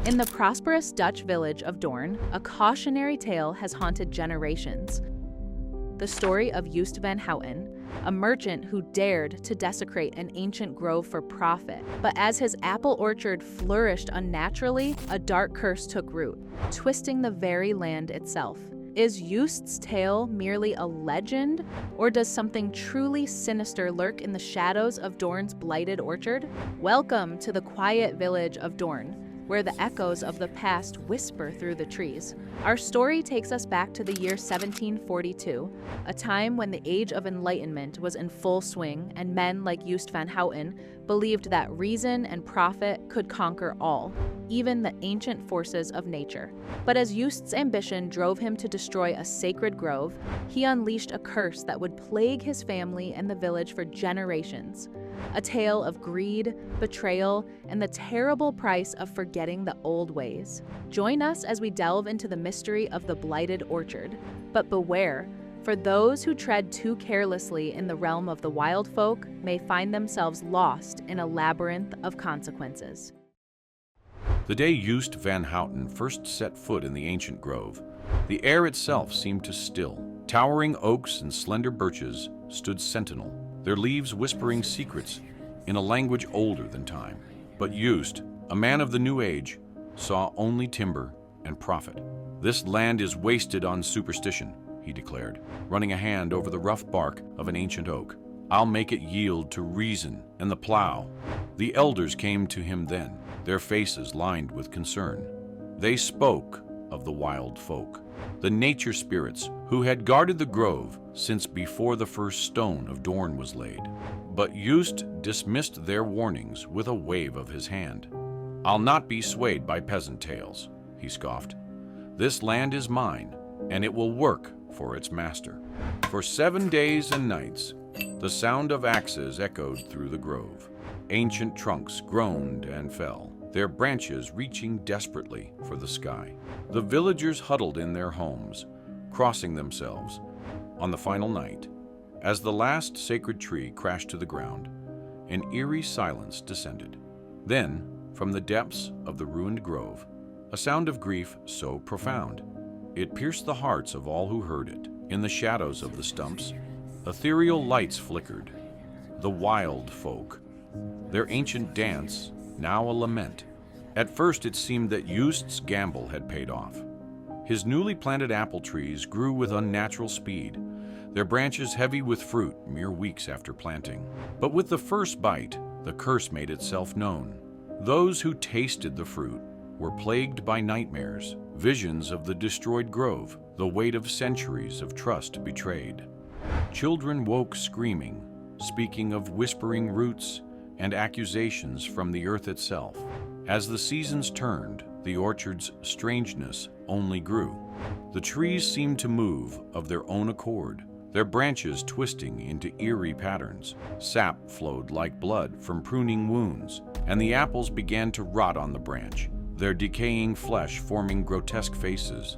In the prosperous Dutch village of Dorne, a cautionary tale has haunted generations. The story of Eust van Houten, a merchant who dared to desecrate an ancient grove for profit. But as his apple orchard flourished unnaturally, a dark curse took root, twisting the very land itself. Is Eust's tale merely a legend, or does something truly sinister lurk in the shadows of Dorne's Blighted Orchard? Welcome to the quiet village of Dorne, where the echoes of the past whisper through the trees. Our story takes us back to the year 1742, a time when the Age of Enlightenment was in full swing, and men like Eust van Houten believed that reason and profit could conquer all, even the ancient forces of nature. But as Eust's ambition drove him to destroy a sacred grove, he unleashed a curse that would plague his family and the village for generations. A tale of greed, betrayal, and the terrible price of forgetting the old ways. Join us as we delve into the mystery of the Blighted Orchard. But beware, for those who tread too carelessly in the realm of the wild folk may find themselves lost in a labyrinth of consequences. The day Eust van Houten first set foot in the ancient grove, the air itself seemed to still. Towering oaks and slender birches stood sentinel, their leaves whispering secrets in a language older than time. But Eust, a man of the new age, saw only timber and profit. "This land is wasted on superstition," he declared, running a hand over the rough bark of an ancient oak. "I'll make it yield to reason and the plow." The elders came to him then, their faces lined with concern. They spoke of the wild folk, the nature spirits who had guarded the grove since before the first stone of Dorne was laid. But Eust dismissed their warnings with a wave of his hand. "I'll not be swayed by peasant tales," he scoffed. "This land is mine, and it will work for its master." For 7 days and nights, the sound of axes echoed through the grove. Ancient trunks groaned and fell, their branches reaching desperately for the sky. The villagers huddled in their homes, crossing themselves. On the final night, as the last sacred tree crashed to the ground, an eerie silence descended. Then, from the depths of the ruined grove, a sound of grief so profound, it pierced the hearts of all who heard it. In the shadows of the stumps, ethereal lights flickered. The wild folk, their ancient dance, now a lament. At first it seemed that Eust's gamble had paid off. His newly planted apple trees grew with unnatural speed, their branches heavy with fruit mere weeks after planting. But with the first bite, the curse made itself known. Those who tasted the fruit were plagued by nightmares, visions of the destroyed grove, the weight of centuries of trust betrayed. Children woke screaming, speaking of whispering roots and accusations from the earth itself. As the seasons turned, the orchard's strangeness only grew. The trees seemed to move of their own accord, their branches twisting into eerie patterns. Sap flowed like blood from pruning wounds, and the apples began to rot on the branch, their decaying flesh forming grotesque faces.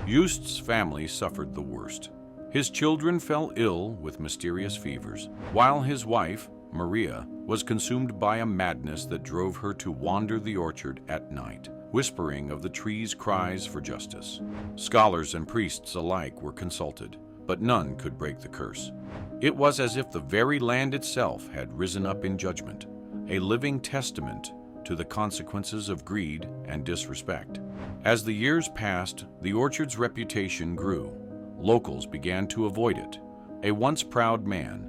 Eust's family suffered the worst. His children fell ill with mysterious fevers, while his wife, Maria, was consumed by a madness that drove her to wander the orchard at night, whispering of the tree's cries for justice. Scholars and priests alike were consulted, but none could break the curse. It was as if the very land itself had risen up in judgment, a living testament to the consequences of greed and disrespect. As the years passed, the orchard's reputation grew. Locals began to avoid it. A once proud man,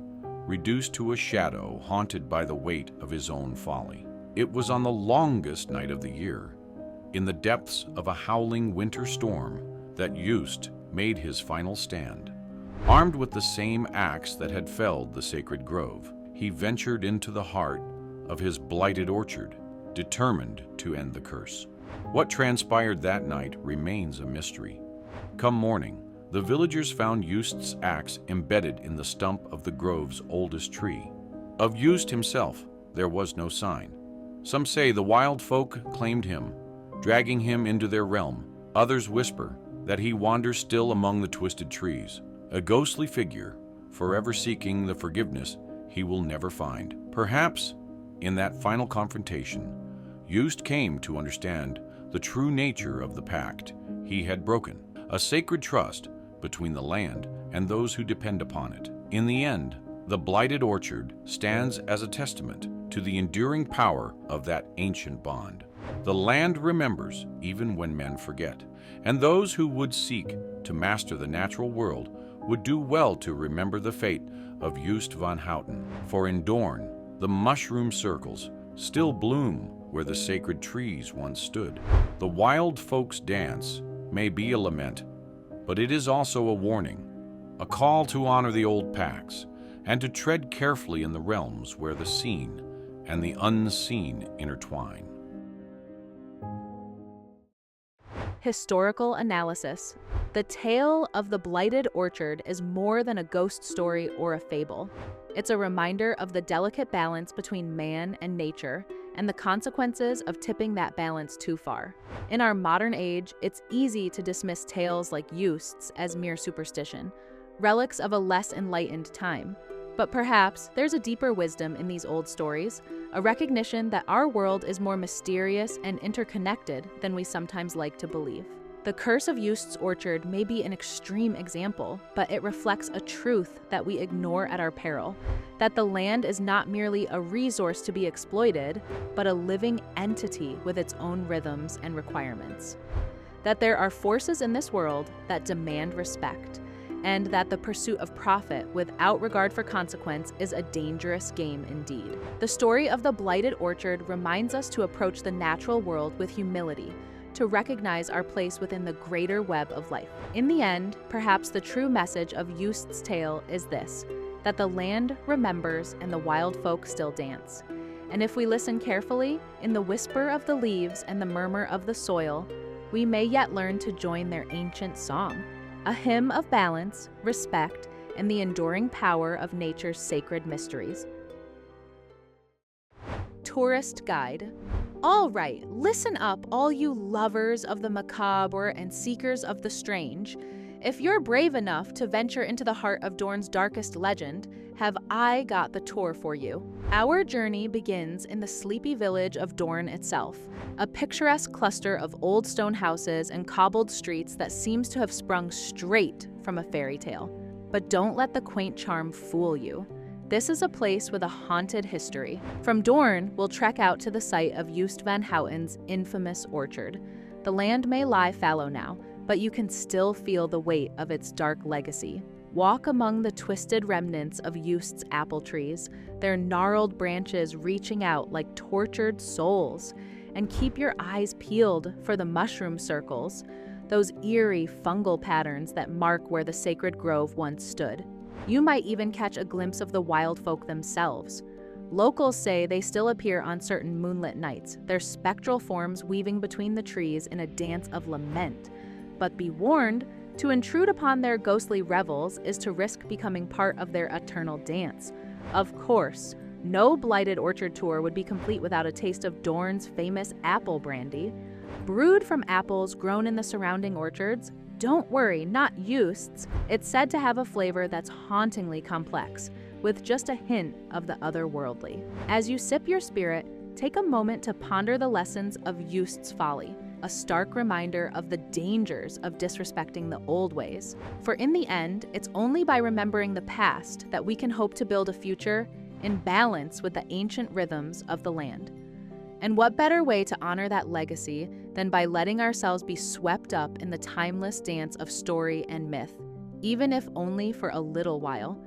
reduced to a shadow haunted by the weight of his own folly. It was on the longest night of the year, in the depths of a howling winter storm, that Eust made his final stand. Armed with the same axe that had felled the sacred grove, he ventured into the heart of his blighted orchard, determined to end the curse. What transpired that night remains a mystery. Come morning, the villagers found Eust's axe embedded in the stump of the grove's oldest tree. Of Eust himself, there was no sign. Some say the wild folk claimed him, dragging him into their realm. Others whisper that he wanders still among the twisted trees, a ghostly figure, forever seeking the forgiveness he will never find. Perhaps, in that final confrontation, Eust came to understand the true nature of the pact he had broken, a sacred trust between the land and those who depend upon it. In the end, the Blighted Orchard stands as a testament to the enduring power of that ancient bond. The land remembers even when men forget, and those who would seek to master the natural world would do well to remember the fate of Eust van Houten. For in Dorne, the mushroom circles still bloom where the sacred trees once stood. The wild folk's dance may be a lament, but it is also a warning, a call to honor the old pacts and to tread carefully in the realms where the seen and the unseen intertwine. Historical analysis. The tale of the Blighted Orchard is more than a ghost story or a fable. It's a reminder of the delicate balance between man and nature and the consequences of tipping that balance too far. In our modern age, it's easy to dismiss tales like Eust's as mere superstition, relics of a less enlightened time. But perhaps there's a deeper wisdom in these old stories, a recognition that our world is more mysterious and interconnected than we sometimes like to believe. The curse of Eust's orchard may be an extreme example, but it reflects a truth that we ignore at our peril, that the land is not merely a resource to be exploited, but a living entity with its own rhythms and requirements. That there are forces in this world that demand respect, and that the pursuit of profit without regard for consequence is a dangerous game indeed. The story of the Blighted Orchard reminds us to approach the natural world with humility, to recognize our place within the greater web of life. In the end, perhaps the true message of Eust's tale is this, that the land remembers and the wild folk still dance. And if we listen carefully, in the whisper of the leaves and the murmur of the soil, we may yet learn to join their ancient song, a hymn of balance, respect, and the enduring power of nature's sacred mysteries. Tourist Guide. All right, listen up, all you lovers of the macabre and seekers of the strange. If you're brave enough to venture into the heart of Dorne's darkest legend, have I got the tour for you. Our journey begins in the sleepy village of Dorne itself, a picturesque cluster of old stone houses and cobbled streets that seems to have sprung straight from a fairy tale. But don't let the quaint charm fool you. This is a place with a haunted history. From Dorne, we'll trek out to the site of Eust van Houten's infamous orchard. The land may lie fallow now, but you can still feel the weight of its dark legacy. Walk among the twisted remnants of Eust's apple trees, their gnarled branches reaching out like tortured souls, and keep your eyes peeled for the mushroom circles, those eerie fungal patterns that mark where the sacred grove once stood. You might even catch a glimpse of the wild folk themselves. Locals say they still appear on certain moonlit nights, their spectral forms weaving between the trees in a dance of lament. But be warned, to intrude upon their ghostly revels is to risk becoming part of their eternal dance. Of course, no Blighted Orchard tour would be complete without a taste of Dorne's famous apple brandy. Brewed from apples grown in the surrounding orchards, don't worry, not Eust's, it's said to have a flavor that's hauntingly complex, with just a hint of the otherworldly. As you sip your spirit, take a moment to ponder the lessons of Eust's folly, a stark reminder of the dangers of disrespecting the old ways. For in the end, it's only by remembering the past that we can hope to build a future in balance with the ancient rhythms of the land. And what better way to honor that legacy than by letting ourselves be swept up in the timeless dance of story and myth, even if only for a little while.